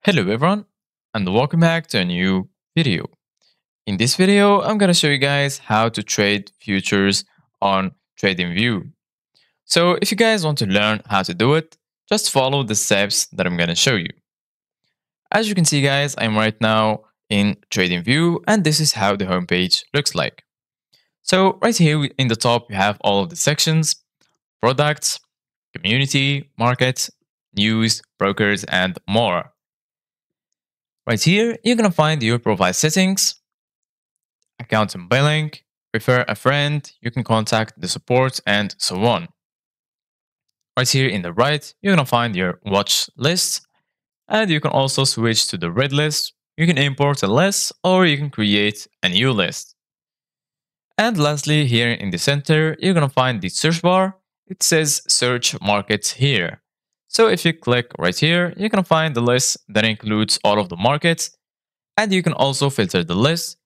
Hello everyone and welcome back to a new video. In this video, I'm going to show you guys how to trade futures on TradingView. So if you guys want to learn how to do it, just follow the steps that I'm going to show you. As you can see guys, I'm right now in TradingView and this is how the homepage looks like. So right here in the top, you have all of the sections: products, community, market, news, brokers, and more. Right here, you're going to find your profile settings, account and billing, refer a friend, you can contact the support, and so on. Right here in the right, you're going to find your watch list, and you can also switch to the red list. You can import a list, or you can create a new list. And lastly, here in the center, you're going to find the search bar. It says search markets here. So if you click right here, you can find the list that includes all of the markets. And you can also filter the list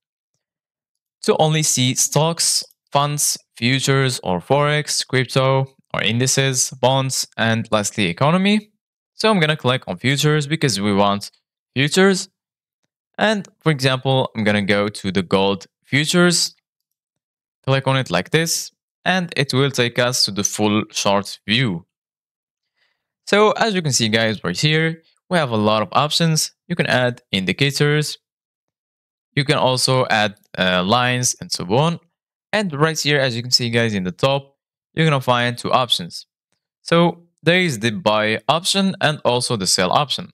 to only see stocks, funds, futures, or forex, crypto, or indices, bonds, and lastly, economy. So I'm going to click on futures because we want futures. And for example, I'm going to go to the gold futures, click on it like this, and it will take us to the full chart view. So as you can see guys right here, we have a lot of options. You can add indicators. You can also add lines and so on. And right here, as you can see guys in the top, you're going to find two options. So there is the buy option and also the sell option.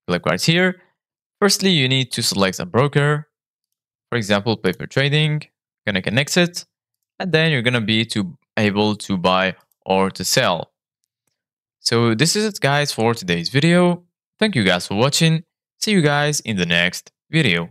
Click right here. Firstly, you need to select a broker. For example, paper trading. Going to connect it. And then you're going to be able to buy or to sell. So this is it guys for today's video. Thank you guys for watching. See you guys in the next video.